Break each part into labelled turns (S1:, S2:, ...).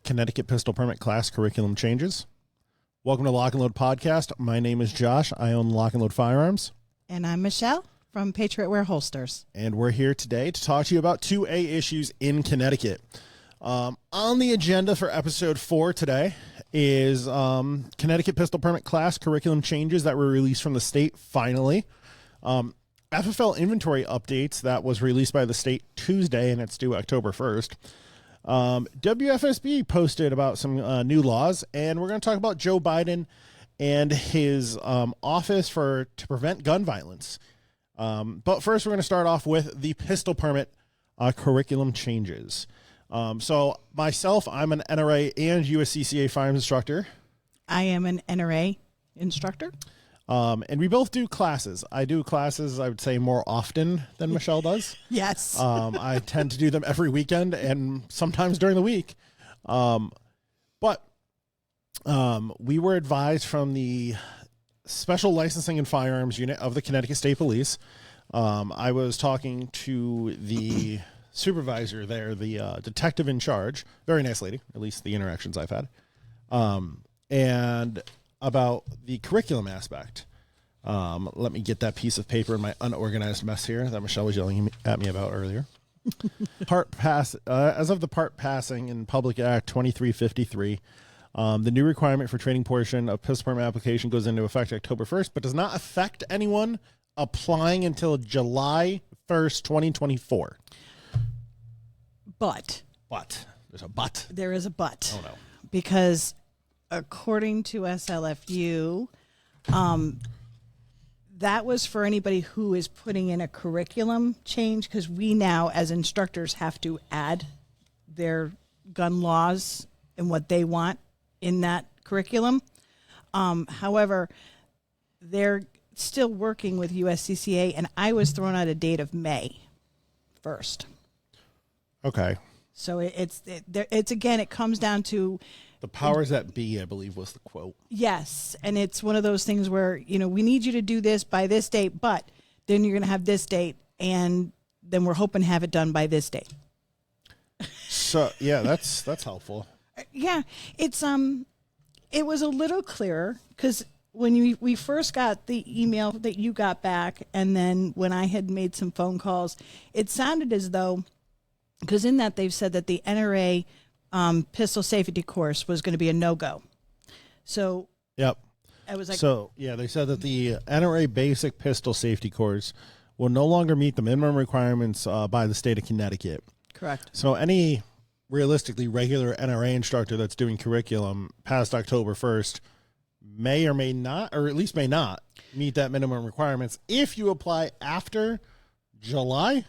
S1: Connecticut pistol permit class curriculum changes. Welcome to Lock and Load Podcast. My name is Josh. I own Lock and Load Firearms.
S2: And I'm Michelle from Patriot Wear Holsters.
S1: And we're here today to talk to you about 2A issues in Connecticut. On the agenda for episode 4 today is Connecticut pistol permit class curriculum changes that were released from the state finally. FFL inventory updates that was released by the state Tuesday, and it's due October 1st. WFSB posted about some new laws, and we're going to talk about Joe Biden and his office to prevent gun violence. But first, we're going to start off with the pistol permit curriculum changes. So myself, I'm an NRA and USCCA firearms instructor. I
S2: am an NRA instructor.
S1: And we both do classes. I do classes, I would say, more often than Michelle does.
S2: Yes.
S1: I tend to do them every weekend and sometimes during the week. But we were advised from the Special Licensing and Firearms Unit of the Connecticut State Police. I was talking to the supervisor there, the detective in charge, very nice lady, at least the interactions I've had, and about the curriculum aspect. Let me get that piece of paper in my unorganized mess here that Michelle was yelling at me about earlier. As of the part passing in Public Act 2353, the new requirement for training portion of pistol permit application goes into effect October 1st, but does not affect anyone applying until July 1st, 2024.
S2: But.
S1: There's a but.
S2: There is a but.
S1: Oh, no.
S2: Because according to SLFU, that was for anybody who is putting in a curriculum change, because we now, as instructors, have to add their gun laws and what they want in that curriculum. However, they're still working with USCCA, and I was thrown out a date of May 1st.
S1: Okay.
S2: So it's again, it comes down to
S1: the powers that be, I believe, was the quote.
S2: Yes. And it's one of those things where, we need you to do this by this date, but then you're going to have this date, and then we're hoping to have it done by this date.
S1: So, yeah, that's helpful.
S2: Yeah. It was a little clearer, because when we first got the email that you got back, and then when I had made some phone calls, it sounded as though, because in that they've said that the NRA pistol safety course was going to be a no-go. So
S1: yep.
S2: I was like,
S1: they said that the NRA basic pistol safety course will no longer meet the minimum requirements by the state of Connecticut.
S2: Correct.
S1: So any realistically regular NRA instructor that's doing curriculum past October 1st may or may not, or at least may not, meet that minimum requirements if you apply after July.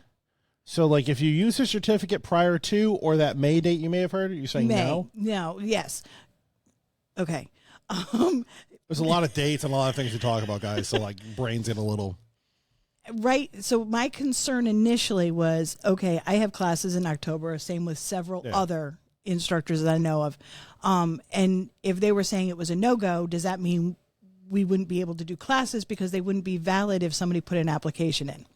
S1: So, like, if you use a certificate prior to, or that May date you may have heard, are you saying no?
S2: No, yes. Okay.
S1: There's a lot of dates and a lot of things to talk about, guys, so, like, brains get a little...
S2: Right. So, my concern initially was, okay, I have classes in October, same with several other instructors that I know of. And if they were saying it was a no-go, does that mean we wouldn't be able to do classes because they wouldn't be valid if somebody put an application in?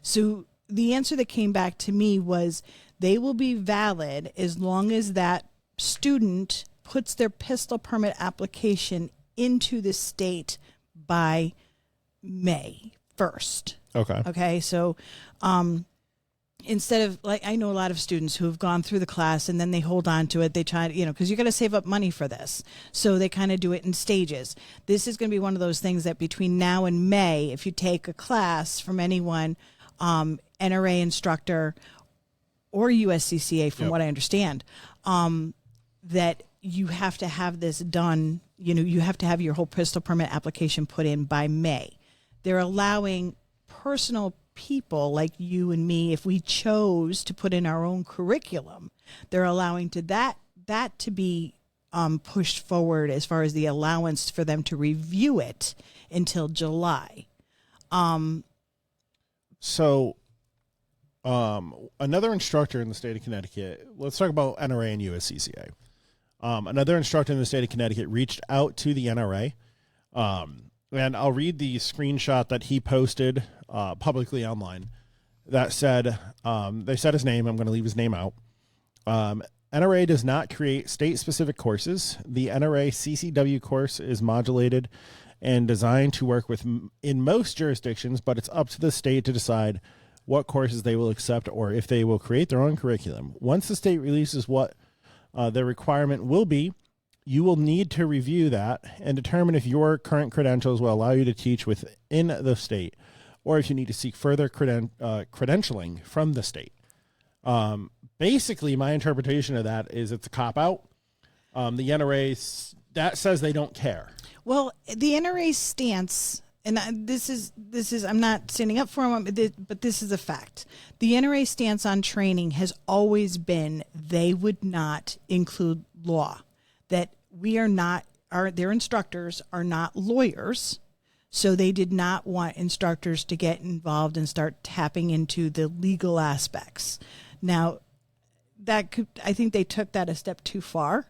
S2: So... the answer that came back to me was they will be valid as long as that student puts their pistol permit application into the state by May 1st.
S1: Okay.
S2: Okay. So, instead of, like, I know a lot of students who have gone through the class and then they hold on to it. They try to, because you got to save up money for this. So they kind of do it in stages. This is going to be one of those things that between now and May, if you take a class from anyone, NRA instructor or USCCA, from what I understand, that you have to have this done. You have to have your whole pistol permit application put in by May. They're allowing personal people like you and me, if we chose to put in our own curriculum, they're allowing that to be pushed forward as far as the allowance for them to review it until July.
S1: So another instructor in the state of Connecticut, let's talk about NRA and USCCA. Another instructor in the state of Connecticut reached out to the NRA, and I'll read the screenshot that he posted publicly online that said, they said his name. I'm going to leave his name out. NRA does not create state-specific courses. The NRA CCW course is modulated and designed to work with in most jurisdictions, but it's up to the state to decide what courses they will accept or if they will create their own curriculum. Once the state releases what their requirement will be, you will need to review that and determine if your current credentials will allow you to teach within the state or if you need to seek further credentialing from the state. Basically, my interpretation of that is it's a cop-out. The NRA, that says they don't care.
S2: Well, the NRA stance, and this is I'm not standing up for them, but this is a fact. The NRA stance on training has always been they would not include law, that their instructors are not lawyers, so they did not want instructors to get involved and start tapping into the legal aspects. Now, I think they took that a step too far,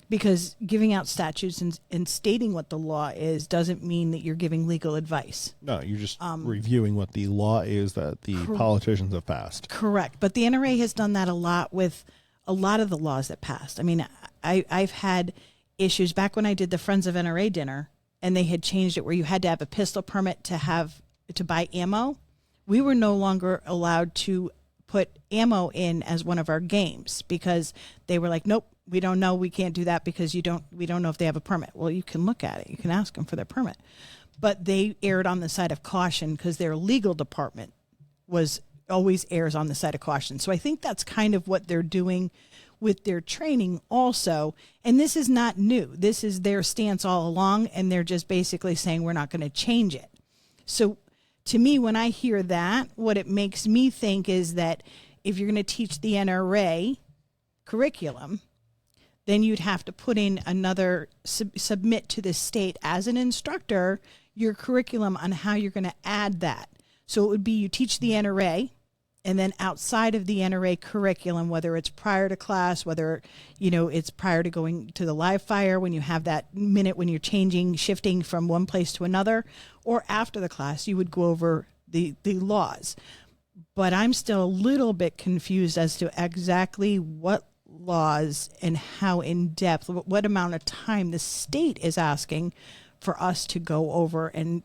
S2: because giving out statutes and stating what the law is doesn't mean that you're giving legal advice.
S1: No, you're just reviewing what the law is that the politicians have passed.
S2: Correct. But the NRA has done that a lot with a lot of the laws that passed. I mean, I've had issues back when I did the Friends of NRA dinner, and they had changed it where you had to have a pistol permit to buy ammo. We were no longer allowed to put ammo in as one of our games because they were like, nope, we don't know. We can't do that because we don't know if they have a permit. Well, you can look at it. You can ask them for their permit. But they erred on the side of caution because their legal department always errs on the side of caution. So I think that's kind of what they're doing with their training also. And this is not new. This is their stance all along, and they're just basically saying we're not going to change it. So to me, when I hear that, what it makes me think is that if you're going to teach the NRA curriculum, then you'd have to put in another, submit to the state as an instructor your curriculum on how you're going to add that. So it would be you teach the NRA, and then outside of the NRA curriculum, whether it's prior to class, whether it's prior to going to the live fire when you have that minute when you're shifting from one place to another, or after the class, you would go over the laws. But I'm still a little bit confused as to exactly what laws and how in depth, what amount of time the state is asking for us to go over and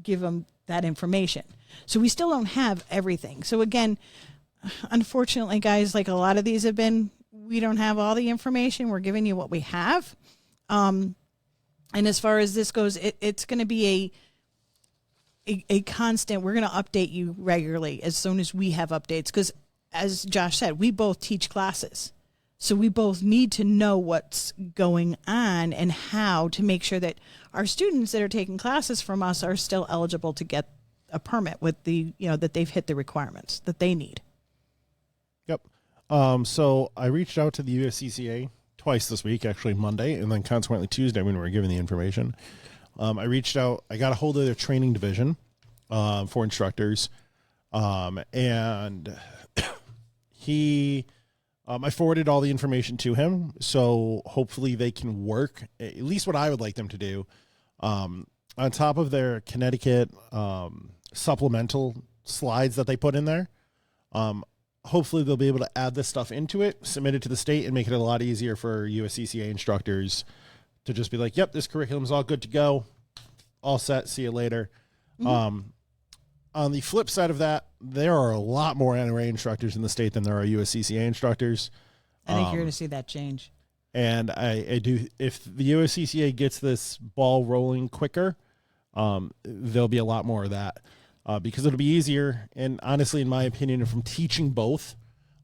S2: give them that information. So we still don't have everything. So again, unfortunately, guys, like a lot of these have been, we don't have all the information. We're giving you what we have. And as far as this goes, it's going to be a constant. We're going to update you regularly as soon as we have updates, because as Josh said, we both teach classes. So we both need to know what's going on and how to make sure that our students that are taking classes from us are still eligible to get a permit with that they've hit the requirements that they need.
S1: Yep. So I reached out to the USCCA twice this week, actually Monday, and then consequently Tuesday when we were given the information. I reached out, I got a hold of their training division for instructors. And I forwarded all the information to him, so hopefully they can work, at least what I would like them to do, on top of their Connecticut supplemental slides that they put in there. Hopefully they'll be able to add this stuff into it, submit it to the state, and make it a lot easier for USCCA instructors to just be like, yep, this curriculum is all good to go, all set, see you later. Mm-hmm. On the flip side of that, there are a lot more NRA instructors in the state than there are USCCA instructors.
S2: I think you're going to see that change.
S1: And I do, if the USCCA gets this ball rolling quicker, there'll be a lot more of that because it'll be easier. And honestly, in my opinion, from teaching both,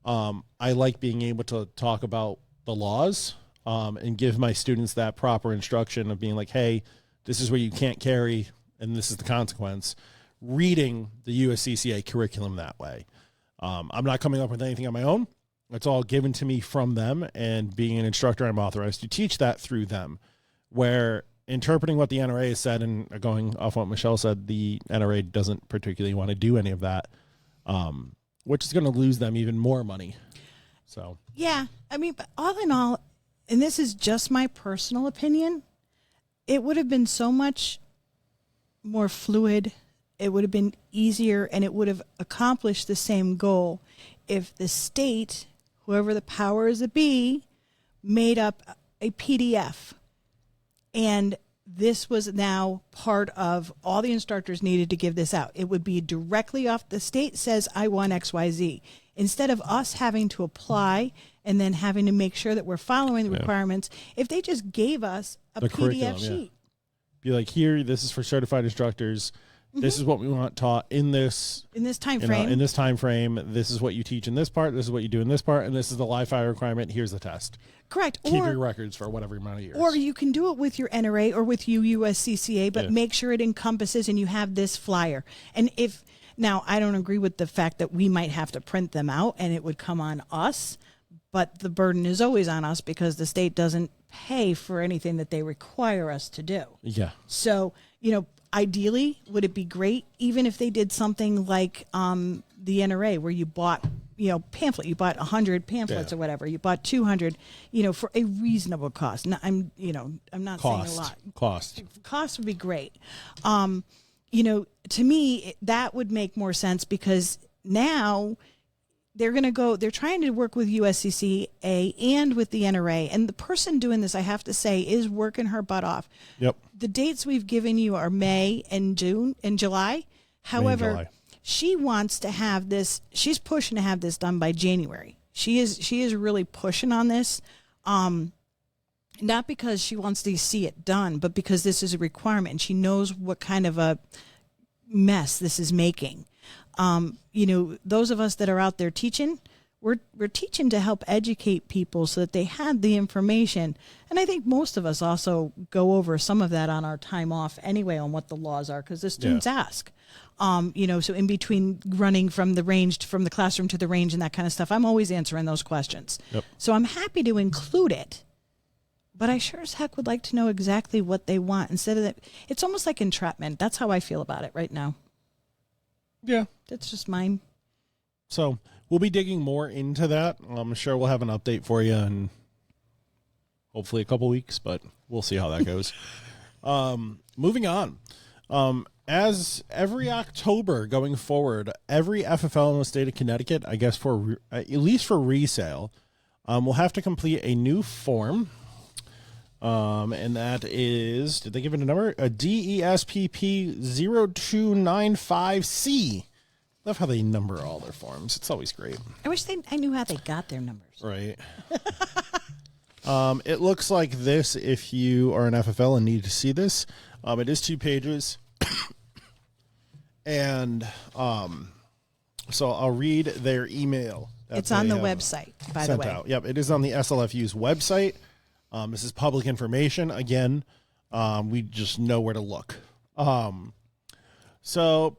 S1: I like being able to talk about the laws and give my students that proper instruction of being like, hey, this is where you can't carry, and this is the consequence. Reading the USCCA curriculum that way. I'm not coming up with anything on my own. It's all given to me from them, and being an instructor, I'm authorized to teach that through them. Where interpreting what the NRA has said and going off what Michele said, the NRA doesn't particularly want to do any of that, which is going to lose them even more money. So
S2: yeah, I mean, but all in all, and this is just my personal opinion, it would have been so much more fluid. It would have been easier, and it would have accomplished the same goal if the state, whoever the powers that be made up a PDF. And this was now part of all the instructors needed to give this out. It would be directly off the state says, I want XYZ. Instead of us having to apply and then having to make sure that we're following the requirements, if they just gave us a PDF sheet.
S1: Be like, here, this is for certified instructors. This is what we want taught in this
S2: time frame.
S1: In this time frame, this is what you teach in this part. This is what you do in this part, and this is the live fire requirement. Here's the test.
S2: Correct.
S1: Keep your records for whatever amount of years.
S2: Or you can do it with your NRA or with USCCA, but make sure it encompasses and you have this flyer. And now I don't agree with the fact that we might have to print them out and it would come on us, but the burden is always on us because the state doesn't pay for anything that they require us to do.
S1: Yeah.
S2: So, ideally, would it be great even if they did something like the NRA where you bought, pamphlet, you bought 100 pamphlets or whatever, you bought 200, for a reasonable cost. Now, I'm not saying a lot. Cost would be great. To me, that would make more sense because now they're trying to work with USCCA and with the NRA. And the person doing this, I have to say, is working her butt off.
S1: Yep.
S2: The dates we've given you are May and June and July. However, she wants to have this, she's pushing to have this done by January. She is really pushing on this. Not because she wants to see it done, but because this is a requirement and she knows what kind of a mess this is making. Those of us that are out there teaching, we're teaching to help educate people so that they have the information. And I think most of us also go over some of that on our time off anyway on what the laws are because the students ask. So in between running from the classroom to the range and that kind of stuff, I'm always answering those questions. Yep. So I'm happy to include it. But I sure as heck would like to know exactly what they want instead of that. It's almost like entrapment. That's how I feel about it right now.
S1: Yeah.
S2: That's just mine.
S1: So we'll be digging more into that. I'm sure we'll have an update for you in hopefully a couple weeks, but we'll see how that goes. Moving on. As every October going forward, every FFL in the state of Connecticut, I guess at least for resale, will have to complete a new form. And that is, did they give it a number? A DESPP 0295C. Love how they number all their forms. It's always great.
S2: I wish I knew how they got their numbers.
S1: Right. It looks like this if you are an FFL and need to see this. It is 2 pages. And so I'll read their email.
S2: It's on the website, by the way.
S1: Out. Yep, it is on the SLFU's website. This is public information. Again, we just know where to look. So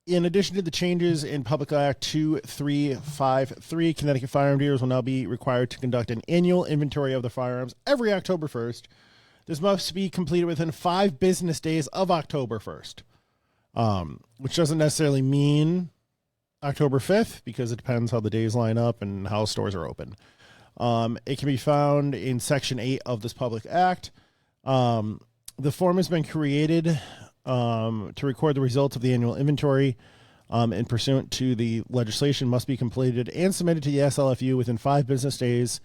S1: in addition to the changes in Public Act 2353, Connecticut firearm dealers will now be required to conduct an annual inventory of their firearms every October 1st. This must be completed within 5 business days of October 1st, which doesn't necessarily mean October 5th because it depends how the days line up and how stores are open. It can be found in Section 8 of this Public Act. The form has been created to record the results of the annual inventory and pursuant to the legislation must be completed and submitted to the SLFU within 5 business days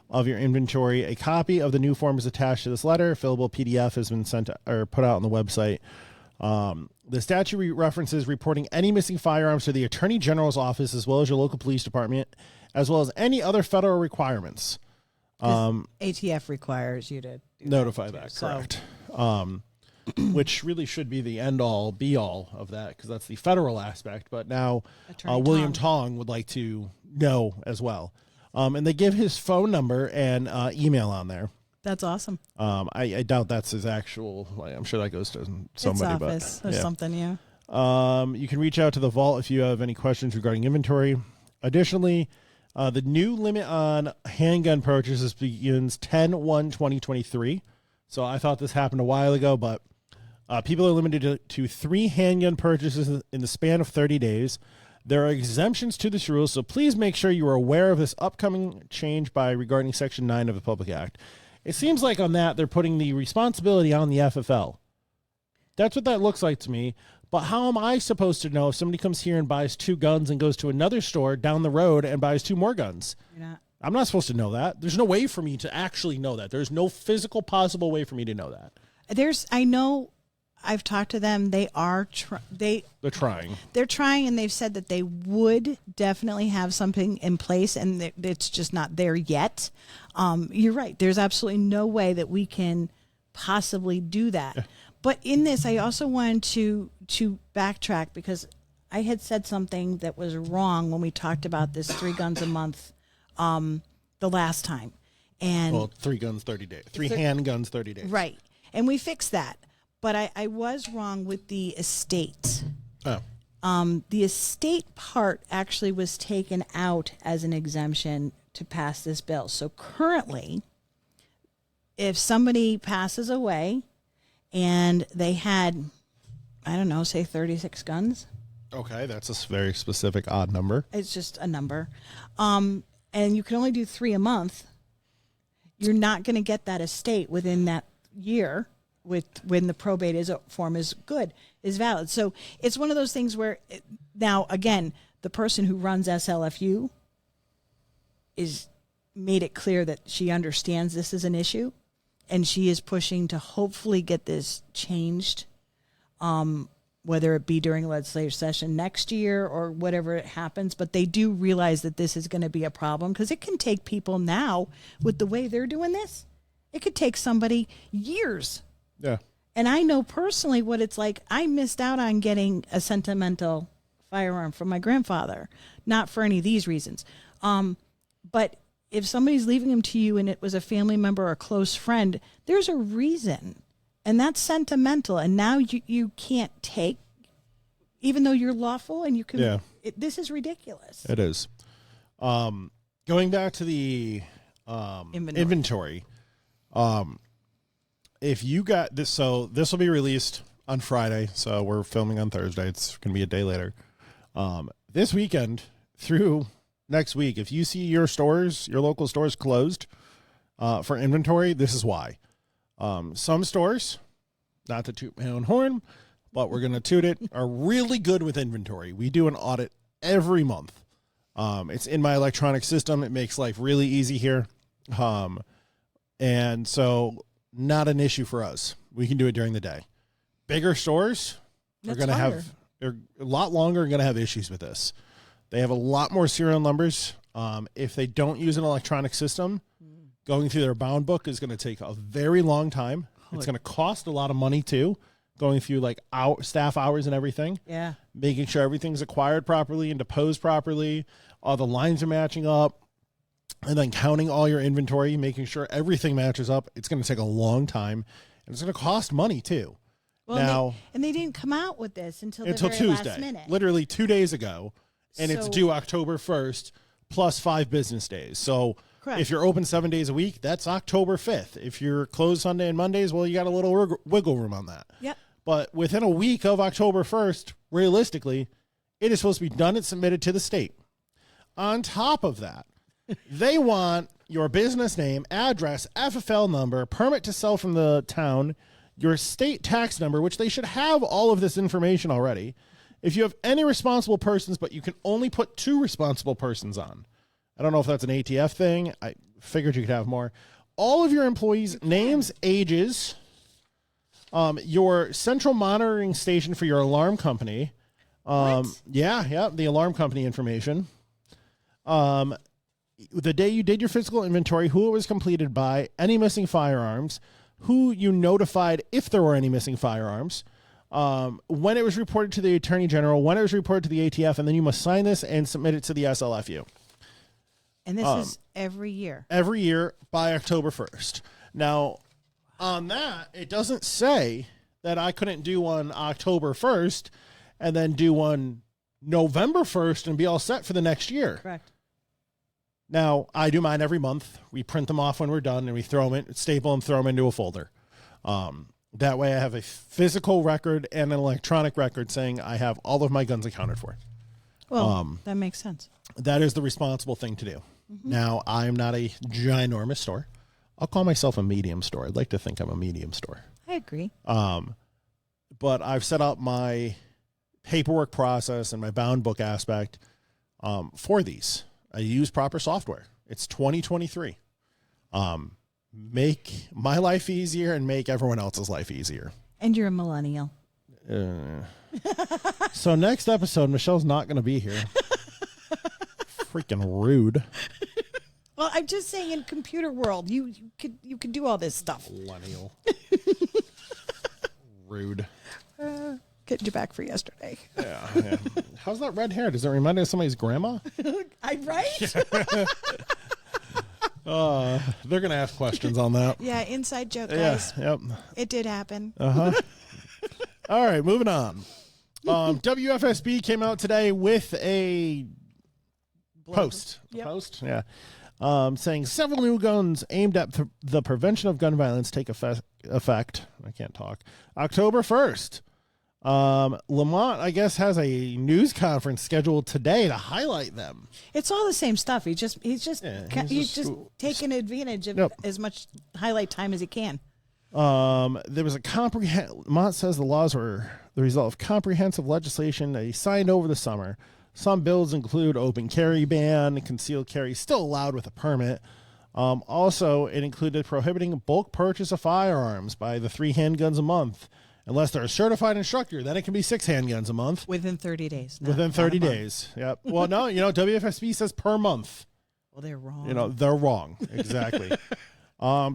S1: of your inventory. A copy of the new form is attached to this letter. A fillable PDF has been sent or put out on the website. The statute references reporting any missing firearms to the Attorney General's office as well as your local police department, as well as any other federal requirements.
S2: ATF requires you to
S1: notify that, correct. Which really should be the end-all, be-all of that, because that's the federal aspect. But now William Tong would like to know as well. And they give his phone number and email on there.
S2: That's awesome.
S1: I doubt that's his actual. I'm sure that goes to somebody.
S2: His office or something, yeah.
S1: You can reach out to the vault if you have any questions regarding inventory. Additionally, the new limit on handgun purchases begins 10/1/2023. So I thought this happened a while ago, but people are limited to 3 handgun purchases in the span of 30 days. There are exemptions to this rule, so please make sure you are aware of this upcoming change by regarding Section 9 of the Public Act. It seems like on that, they're putting the responsibility on the FFL. That's what that looks like to me. But how am I supposed to know if somebody comes here and buys 2 guns and goes to another store down the road and buys 2 more guns?
S2: You're not.
S1: I'm not supposed to know that. There's no way for me to actually know that. There's no physical possible way for me to know that.
S2: I know I've talked to them. They are, they're trying. They're trying, and they've said that they would definitely have something in place, and it's just not there yet. You're right. There's absolutely no way that we can possibly do that. Yeah. But in this, I also wanted to backtrack because I had said something that was wrong when we talked about this 3 guns a month the last time. And
S1: 3 guns, 30 days. 3 handguns, 30 days.
S2: Right. And we fixed that. But I was wrong with the estate.
S1: Oh.
S2: The estate part actually was taken out as an exemption to pass this bill. So currently, if somebody passes away and they had, I don't know, say 36 guns.
S1: Okay, that's a very specific odd number.
S2: It's just a number. And you can only do 3 a month. You're not going to get that estate within that year when the probate form is valid. So it's one of those things where now, again, the person who runs SLFU is made it clear that she understands this is an issue, and she is pushing to hopefully get this changed, whether it be during legislative session next year or whatever it happens. But they do realize that this is going to be a problem because it can take people now with the way they're doing this. It could take somebody years.
S1: Yeah.
S2: And I know personally what it's like. I missed out on getting a sentimental firearm from my grandfather, not for any of these reasons. But if somebody's leaving them to you and it was a family member or a close friend, there's a reason. And that's sentimental. And now you can't take, even though you're lawful and you can,
S1: yeah.
S2: This is ridiculous.
S1: It is. Going back to the inventory. If you got this, so this will be released on Friday. So we're filming on Thursday. It's going to be a day later. This weekend through next week, if you see your local stores closed for inventory, this is why. Some stores, not to toot my own horn, but we're going to toot it, are really good with inventory. We do an audit every month. It's in my electronic system. It makes life really easy here. And so not an issue for us. We can do it during the day. Bigger stores are going to they're a lot longer and going to have issues with this. They have a lot more serial numbers. If they don't use an electronic system, going through their bound book is going to take a very long time. It's going to cost a lot of money too, going through like staff hours and everything.
S2: Yeah.
S1: Making sure everything's acquired properly and deposed properly. All the lines are matching up. And then counting all your inventory, making sure everything matches up. It's going to take a long time, and it's going to cost money too.
S2: Well,
S1: now,
S2: and they didn't come out with this until
S1: Tuesday,
S2: last minute.
S1: Literally 2 days ago, and it's due October 1st plus 5 business days. So correct. If you're open 7 days a week, that's October 5th. If you're closed Sunday and Mondays, well, you got a little wiggle room on that.
S2: Yep.
S1: But within a week of October 1st, realistically, it is supposed to be done and submitted to the state. On top of that, they want your business name, address, FFL number, permit to sell from the town, your state tax number, which they should have all of this information already. If you have any responsible persons, but you can only put 2 responsible persons on. I don't know if that's an ATF thing. I figured you could have more. All of your employees' names, ages, your central monitoring station for your alarm company. Yeah, the alarm company information. The day you did your physical inventory, who it was completed by, any missing firearms, who you notified if there were any missing firearms, when it was reported to the Attorney General, when it was reported to the ATF, and then you must sign this and submit it to the SLFU.
S2: And this is every year.
S1: Every year by October 1st. Now, on that, it doesn't say that I couldn't do one October 1st and then do one November 1st and be all set for the next year.
S2: Correct.
S1: Now, I do mine every month. We print them off when we're done, and we throw them in, staple them, throw them into a folder. That way I have a physical record and an electronic record saying I have all of my guns accounted for.
S2: Well, that makes sense.
S1: That is the responsible thing to do. Mm-hmm. Now, I'm not a ginormous store. I'll call myself a medium store. I'd like to think I'm a medium store.
S2: I agree.
S1: But I've set up my paperwork process and my bound book aspect for these. I use proper software. It's 2023. Make my life easier and make everyone else's life easier.
S2: And you're a millennial.
S1: So next episode, Michelle's not going to be here. Freaking rude.
S2: Well, I'm just saying, in computer world, you could do all this stuff.
S1: Millennial. Rude.
S2: Getting you back for yesterday.
S1: Yeah. How's that red hair? Does it remind you of somebody's grandma?
S2: I'm right.
S1: They're going to ask questions on that.
S2: Yeah, inside joke, guys.
S1: Yeah, yep.
S2: It did happen.
S1: All right, moving on. WFSB came out today with a post.
S2: Yep.
S1: Post? Yeah. Saying several new guns aimed at the prevention of gun violence take effect. I can't talk. October 1st. Lamont, I guess, has a news conference scheduled today to hight them.
S2: It's all the same stuff. He's just taking advantage of as much highlight time as he can.
S1: There was Lamont says the laws were the result of comprehensive legislation that he signed over the summer. Some bills include open carry ban, concealed carry still allowed with a permit. Also, it included prohibiting bulk purchase of firearms by the 3 handguns a month. Unless they're a certified instructor, then it can be 6 handguns a month.
S2: Within 30 days.
S1: Within 30 days. Yep. Well, no, WFSB says per month.
S2: Well, they're wrong.
S1: They're wrong. Exactly.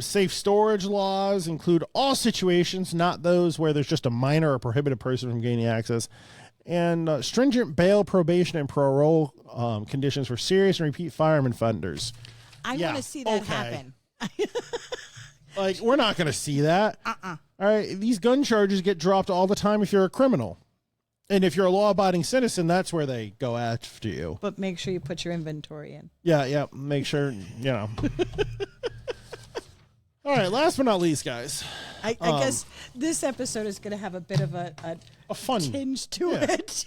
S1: Safe storage laws include all situations, not those where there's just a minor or prohibited person from gaining access. And stringent bail, probation, and parole conditions for serious and repeat firearm offenders.
S2: I want to see that happen.
S1: Like, we're not going to see that. All right, these gun charges get dropped all the time if you're a criminal. And if you're a law-abiding citizen, that's where they go after you.
S2: But make sure you put your inventory in.
S1: Yeah, make sure, All right, last but not least, guys.
S2: I guess this episode is going to have a bit of a
S1: fun
S2: tinge to it.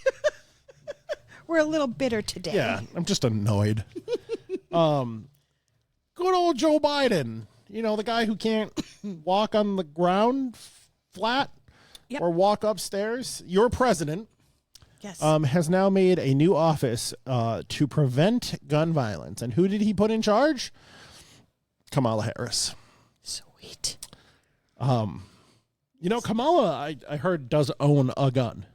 S2: We're a little bitter today.
S1: Yeah, I'm just annoyed. Good old Joe Biden. The guy who can't walk on the ground flat or walk upstairs. Your president has now made a new office to prevent gun violence. And who did he put in charge? Kamala Harris.
S2: Sweet.
S1: Kamala, I heard, does own a gun.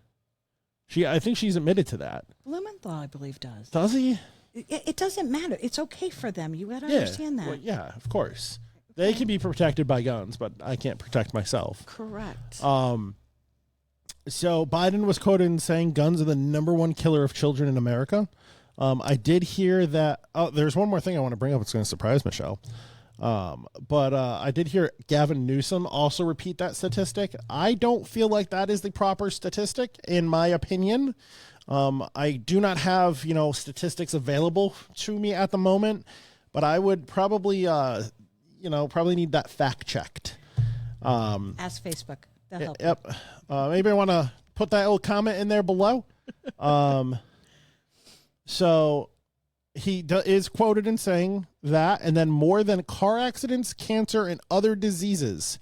S1: I think she's admitted to that.
S2: Blumenthal, I believe, does.
S1: Does he?
S2: It doesn't matter. It's okay for them. You got to understand that.
S1: Well, yeah, of course. They can be protected by guns, but I can't protect myself.
S2: Correct.
S1: So Biden was quoted in saying guns are the #1 killer of children in America. I did hear that. There's one more thing I want to bring up. It's going to surprise Michelle. But I did hear Gavin Newsom also repeat that statistic. I don't feel like that is the proper statistic, in my opinion. I do not have, statistics available to me at the moment, but I would probably, probably need that fact checked.
S2: Ask Facebook. That'll help.
S1: Yep. Maybe I want to put that little comment in there below. So he is quoted in saying that, and then more than car accidents, cancer, and other diseases.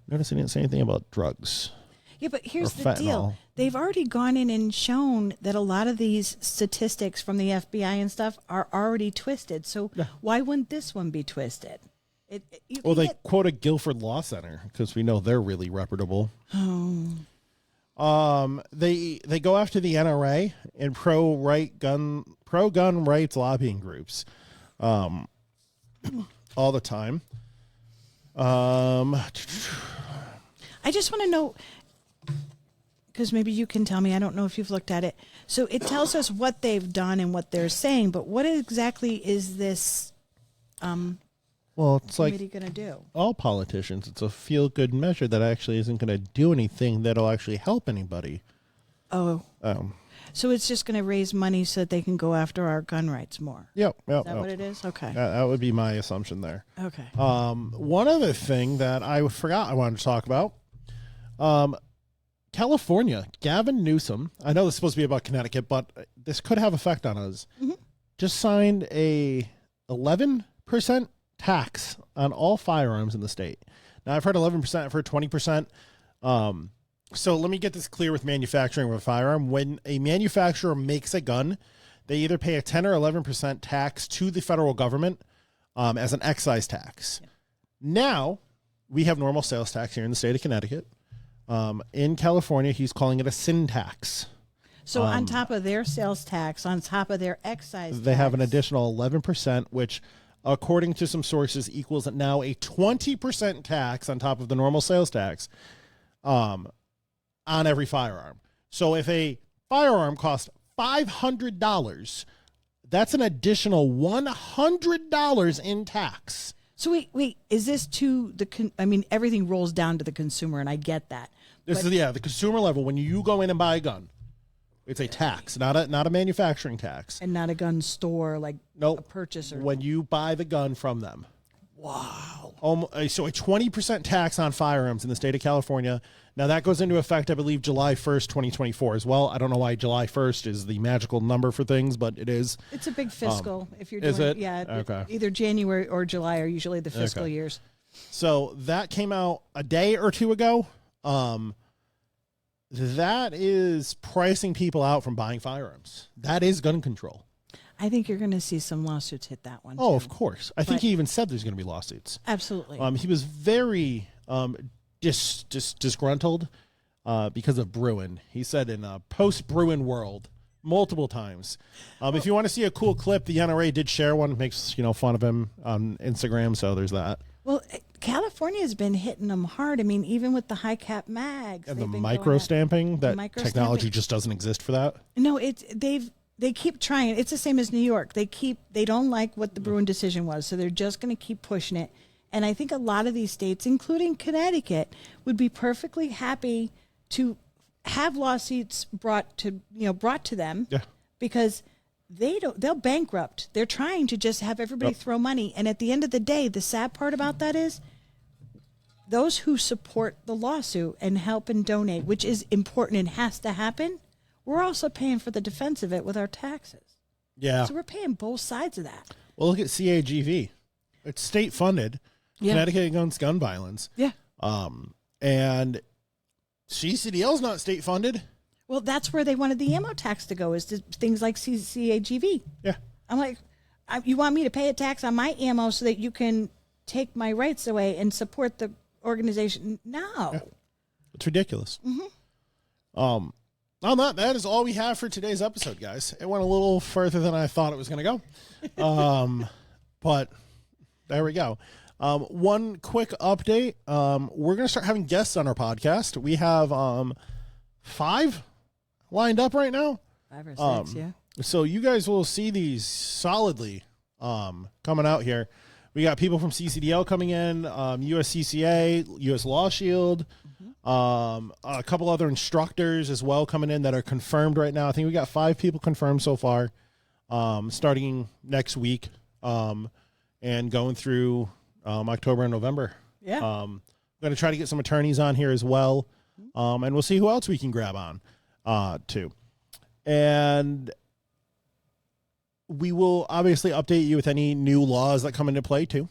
S1: Notice he didn't say anything about drugs.
S2: Yeah, but here's the deal. They've already gone in and shown that a lot of these statistics from the FBI and stuff are already twisted. So why wouldn't this one be twisted?
S1: They quote a Guilford Law Center because we know they're really reputable. They go after the NRA and pro-gun rights lobbying groups all the time.
S2: I just want to know, because maybe you can tell me. I don't know if you've looked at it. So it tells us what they've done and what they're saying, but what exactly is this
S1: it's like
S2: committee going to do?
S1: All politicians, it's a feel-good measure that actually isn't going to do anything that'll actually help anybody.
S2: Oh. So it's just going to raise money so that they can go after our gun rights more.
S1: Yep.
S2: Is that what it is? Okay.
S1: That would be my assumption there.
S2: Okay.
S1: One other thing that I forgot I wanted to talk about. California, Gavin Newsom, I know this is supposed to be about Connecticut, but this could have effect on us. Mm-hmm. Just signed a 11% tax on all firearms in the state. Now, I've heard 11%, I've heard 20%. So let me get this clear with manufacturing of a firearm. When a manufacturer makes a gun, they either pay a 10 or 11% tax to the federal government as an excise tax. Yeah. Now, we have normal sales tax here in the state of Connecticut. In California, he's calling it a sin tax.
S2: So on top of their sales tax, on top of their excise
S1: they
S2: tax,
S1: have an additional 11%, which, according to some sources, equals now a 20% tax on top of the normal sales tax on every firearm. So if a firearm costs $500, that's an additional $100 in tax.
S2: So wait, is this to the? I mean, everything rolls down to the consumer, and I get that.
S1: This is the consumer level. When you go in and buy a gun, it's a tax, not a manufacturing tax,
S2: and not a gun store like a purchaser.
S1: When you buy the gun from them.
S2: Wow.
S1: So a 20% tax on firearms in the state of California. Now that goes into effect, I believe, July 1st, 2024 as well. I don't know why July 1st is the magical number for things, but it is.
S2: It's a big fiscal. If you're doing,
S1: is it?
S2: Yeah.
S1: Okay.
S2: Either January or July are usually the fiscal years.
S1: So that came out a day or two ago. That is pricing people out from buying firearms. That is gun control.
S2: I think you're going to see some lawsuits hit that one.
S1: Oh,
S2: too.
S1: of course. I think he even said there's going to be lawsuits.
S2: Absolutely.
S1: He was very disgruntled because of Bruin. He said in a post-Bruin world multiple times. If you want to see a cool clip, the NRA did share one. Makes fun of him on Instagram. So there's that.
S2: Well, California has been hitting them hard. I mean, even with the high cap mags
S1: and the micro stamping, that technology just doesn't exist for that.
S2: No, they keep trying. It's the same as New York. They don't like what the Bruin decision was, so they're just going to keep pushing it. And I think a lot of these states, including Connecticut, would be perfectly happy to have lawsuits brought to them.
S1: Yeah.
S2: Because they'll bankrupt. They're trying to just have everybody throw money. And at the end of the day, the sad part about that is those who support the lawsuit and help and donate, which is important and has to happen, we're also paying for the defense of it with our taxes.
S1: Yeah.
S2: So we're paying both sides of that.
S1: Well, look at CAGV. It's state funded.
S2: Yeah.
S1: Connecticut Against Gun Violence.
S2: Yeah.
S1: And CCDL is not state funded.
S2: Well, that's where they wanted the ammo tax to go, is to things like CAGV.
S1: Yeah.
S2: I'm like, you want me to pay a tax on my ammo so that you can take my rights away and support the organization? No.
S1: Yeah. It's ridiculous. Mm-hmm. That is all we have for today's episode, guys. It went a little further than I thought it was going to go. But there we go. One quick update. We're going to start having guests on our podcast. We have 5 lined up right now.
S2: 5 or 6, yeah.
S1: So you guys will see these solidly coming out here. We got people from CCDL coming in, USCCA, US Law Shield, a couple other instructors as well coming in that are confirmed right now. I think we got 5 people confirmed so far, starting next week, and going through October and November.
S2: Yeah.
S1: I'm going to try to get some attorneys on here as well, and we'll see who else we can grab on too. And we will obviously update you with any new laws that come into play too.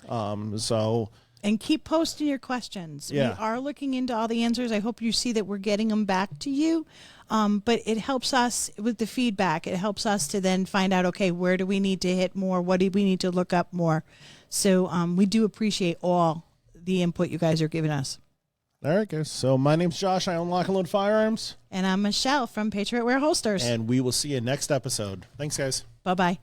S2: And keep posting your questions.
S1: Yeah.
S2: We are looking into all the answers. I hope you see that we're getting them back to you. But it helps us with the feedback. It helps us to then find out, okay, where do we need to hit more? What do we need to look up more? So we do appreciate all the input you guys are giving us.
S1: All right, guys. So my name's Josh. I own Lock and Load Firearms.
S2: And I'm Michelle from Patriot Wear Holsters.
S1: And we will see you next episode. Thanks, guys.
S2: Bye-bye.